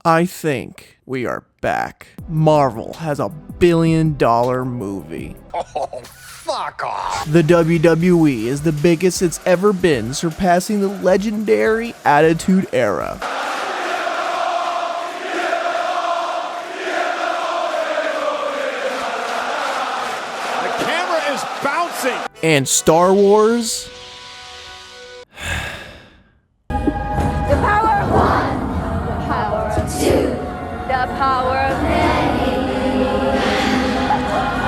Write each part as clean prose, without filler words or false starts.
I think we are back. Marvel has $1 billion movie. Oh, fuck off! The WWE is the biggest it's ever been, surpassing the legendary Attitude Era. The camera is bouncing! And Star Wars? The power of one, the power of two, the power of many.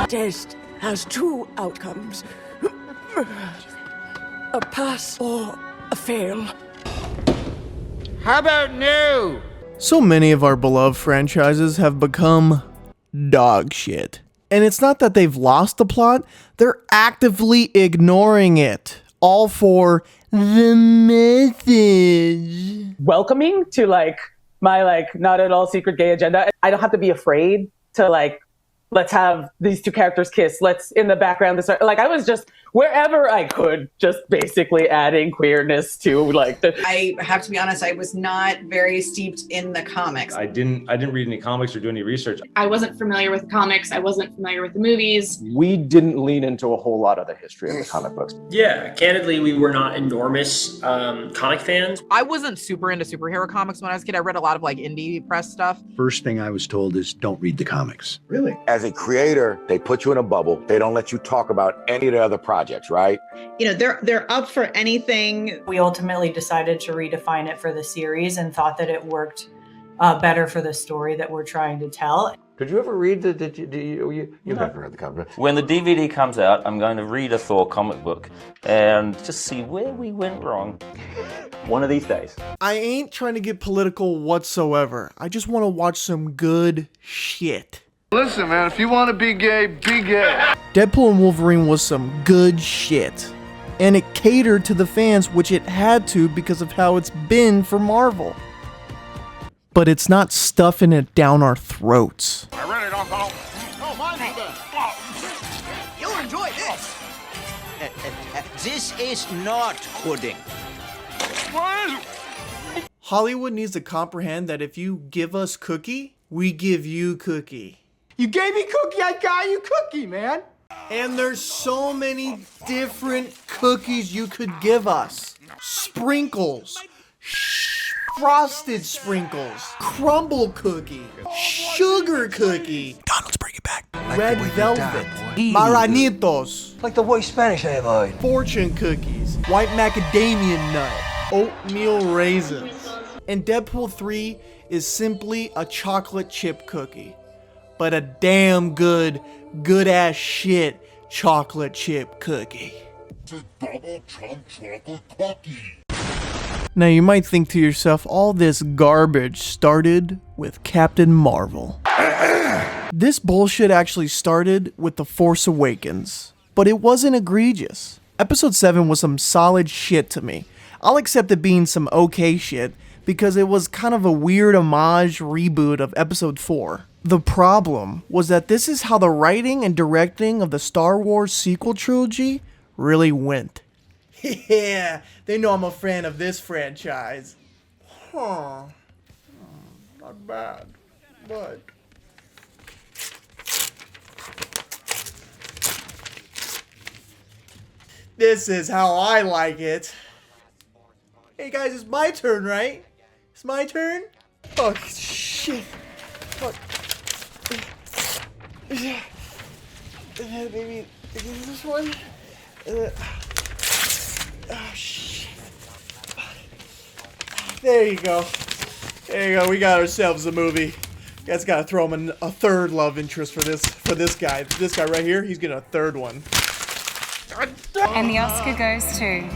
Test has two outcomes. A pass or a fail. How about new? So many of our beloved franchises have become dog shit. And it's not that they've lost the plot, they're actively ignoring it. All for the message. Welcoming to my not at all secret gay agenda. I don't have to be afraid to let's have these two characters kiss. Let's in the background this I was just wherever I could, just basically adding queerness to I have to be honest, I was not very steeped in the comics. I didn't read any comics or do any research. I wasn't familiar with comics. I wasn't familiar with the movies. We didn't lean into a whole lot of the history of the comic books. Yeah, candidly, we were not enormous comic fans. I wasn't super into superhero comics when I was a kid. I read a lot of indie press stuff. First thing I was told is don't read the comics. Really? As a creator, they put you in a bubble. They don't let you talk about any of the other projects, right? They're up for anything. We ultimately decided to redefine it for the series and thought that it worked better for the story that we're trying to tell. Did you ever read you've never read the comic? When the DVD comes out, I'm going to read a Thor comic book and just see where we went wrong. One of these days. I ain't trying to get political whatsoever. I just want to watch some good shit. Listen, man, if you want to be gay, be gay. Deadpool and Wolverine was some good shit. And it catered to the fans, which it had to because of how it's been for Marvel. But it's not stuffing it down our throats. I really don't know. Oh, mine's You'll enjoy this. This is not pudding. Hollywood needs to comprehend that if you give us cookie, we give you cookie. You gave me cookie, I got you cookie, man. And there's so many different cookies you could give us. Sprinkles, frosted sprinkles, crumble cookie, sugar cookie, Donald's bring it back. red velvet, marranitos, Like the white Spanish I have heard. fortune cookies, white macadamia nut, oatmeal raisins. And Deadpool 3 is simply a chocolate chip cookie. But a damn good ass shit chocolate chip cookie. It's a double chunk chocolate cookie. Now you might think to yourself, all this garbage started with Captain Marvel. This bullshit actually started with The Force Awakens, but it wasn't egregious. Episode 7 was some solid shit to me. I'll accept it being some okay shit because it was kind of a weird homage reboot of Episode 4. The problem was that this is how the writing and directing of the Star Wars sequel trilogy really went. Yeah, they know I'm a fan of this franchise. Huh. Not bad, but... This is how I like it. Hey guys, it's my turn, right? It's my turn? Oh, shit. Fuck. Maybe this one? Oh, shit. There you go. There you go. We got ourselves a movie. You guys gotta throw him a third love interest for this guy. This guy right here, he's getting a third one. And the Oscar goes to...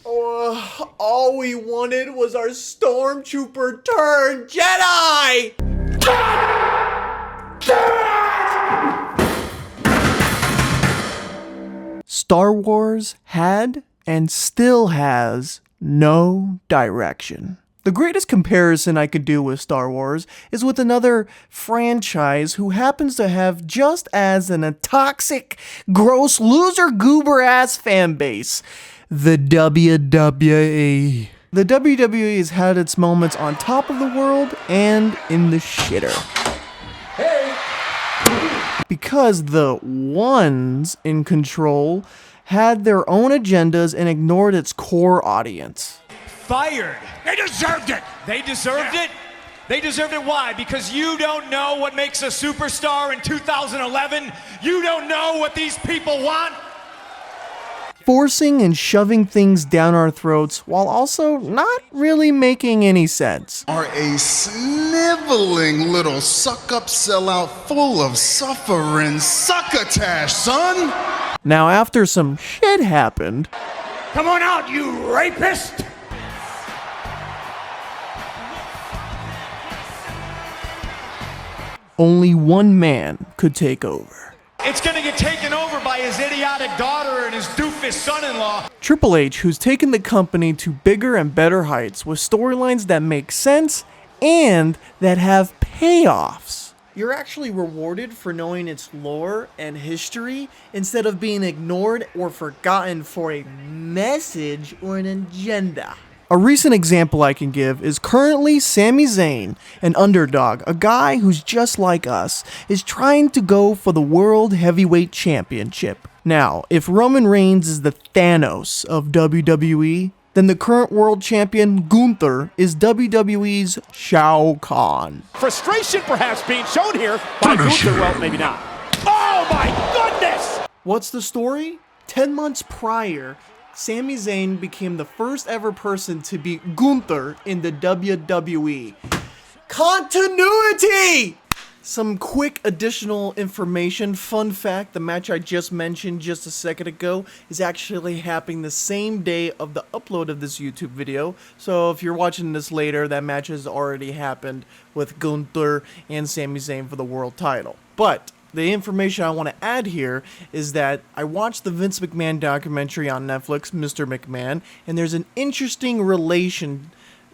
Oh, all we wanted was our Stormtrooper turn Jedi! Star Wars had and still has no direction. The greatest comparison I could do with Star Wars is with another franchise who happens to have just as a toxic, gross, loser, goober-ass fan base. The WWE. The WWE has had its moments on top of the world and in the shitter. Because the ones in control had their own agendas and ignored its core audience. Fired. They deserved it. They deserved it? They deserved it. Why? Because you don't know what makes a superstar in 2011? You don't know what these people want? Forcing and shoving things down our throats while also not really making any sense. Are a sniveling little suck-up sellout full of suffering succotash, son! Now after some shit happened... Come on out, you rapist! Only one man could take over. It's gonna get taken over by his idiotic daughter and his doofus son-in-law. Triple H, who's taken the company to bigger and better heights with storylines that make sense and that have payoffs. You're actually rewarded for knowing its lore and history instead of being ignored or forgotten for a message or an agenda. A recent example I can give is currently Sami Zayn, an underdog, a guy who's just like us, is trying to go for the World Heavyweight Championship. Now, if Roman Reigns is the Thanos of WWE, then the current world champion Gunther is WWE's Shao Kahn. Frustration perhaps being shown here by Gunther. Well, maybe not. Oh my goodness! What's the story? 10 months prior, Sami Zayn became the first ever person to beat Gunther in the WWE. Continuity! Some quick additional information. Fun fact, the match I just mentioned just a second ago is actually happening the same day of the upload of this YouTube video. So if you're watching this later, that match has already happened with Gunther and Sami Zayn for the world title. But the information I want to add here is that I watched the Vince McMahon documentary on Netflix, Mr. McMahon, and there's an interesting relation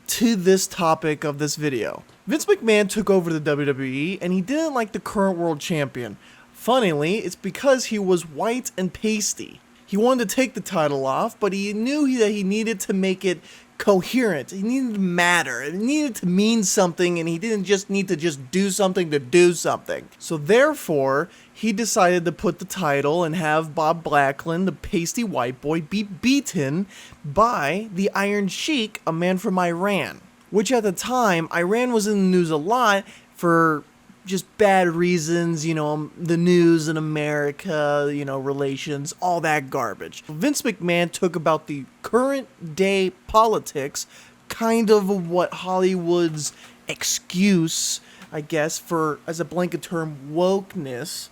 to this topic of this video. Vince McMahon took over the WWE and he didn't like the current world champion. Funnily, it's because he was white and pasty. He wanted to take the title off, but he knew that he needed to make it coherent. It needed to matter. It needed to mean something, and he didn't just need to just do something to do something. So therefore, he decided to put the title and have Bob Backlund, the pasty white boy, be beaten by the Iron Sheik, a man from Iran. Which at the time, Iran was in the news a lot for just bad reasons, you know, the news in America, you know, relations, all that garbage. Vince McMahon took about the current day politics, kind of what Hollywood's excuse, I guess, for, as a blanket term, wokeness.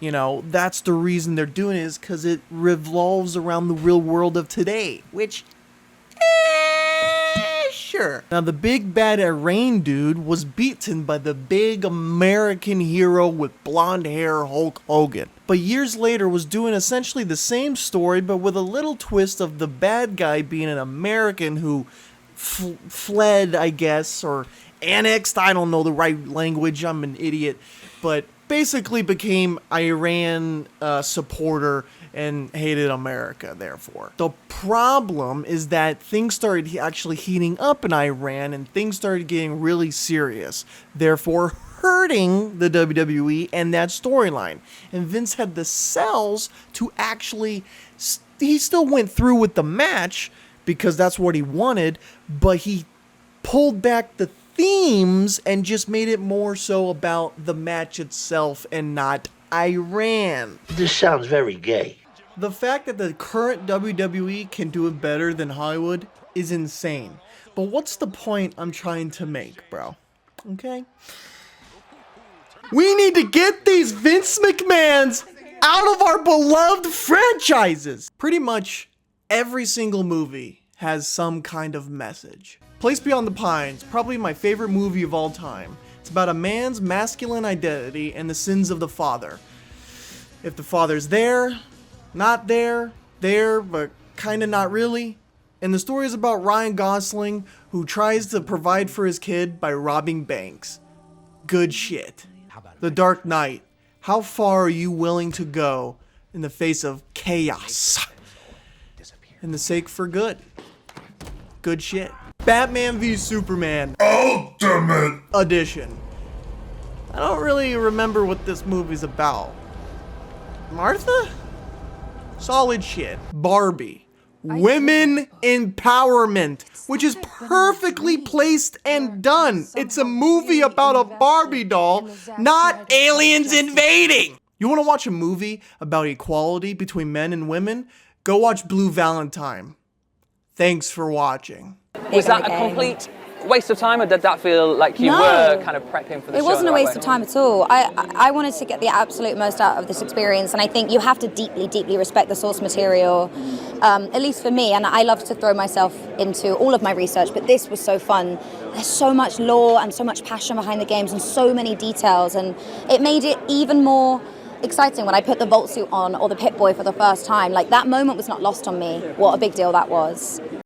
You know, that's the reason they're doing it, is because it revolves around the real world of today, which, sure. Now, the big bad Iran dude was beaten by the big American hero with blonde hair, Hulk Hogan. But years later was doing essentially the same story, but with a little twist of the bad guy being an American who fled, I guess, or annexed, I don't know the right language, I'm an idiot, but basically became Iran supporter and hated America, therefore. The problem is that things started actually heating up in Iran and things started getting really serious, therefore hurting the WWE and that storyline. And Vince had the cells to actually, he still went through with the match because that's what he wanted, but he pulled back the themes and just made it more so about the match itself and not Iran. This sounds very gay. The fact that the current WWE can do it better than Hollywood is insane. But what's the point I'm trying to make, bro? Okay? We need to get these Vince McMahons out of our beloved franchises. Pretty much every single movie has some kind of message. Place Beyond the Pines, probably my favorite movie of all time. It's about a man's masculine identity and the sins of the father. If the father's there, not there, but kind of not really. And the story is about Ryan Gosling, who tries to provide for his kid by robbing banks. Good shit. The Dark Knight. How far are you willing to go in the face of chaos? In the sake for good. good shit. Batman v Superman Ultimate Edition. I don't really remember what this movie's about. Martha? Solid shit. Barbie. Women empowerment, which is perfectly placed and done. It's a movie about a Barbie doll, not aliens invading. You want to watch a movie about equality between men and women? Go watch Blue Valentine. Thanks for watching. Was that a complete waste of time, or did that feel like you were kind of prepping for the show? It wasn't a waste of time at all. I wanted to get the absolute most out of this experience, and I think you have to deeply, deeply respect the source material, at least for me, and I love to throw myself into all of my research, but this was so fun. There's so much lore and so much passion behind the games and so many details, and it made it even more exciting when I put the Volt suit on or the Pip-Boy for the first time. Like, that moment was not lost on me. What a big deal that was.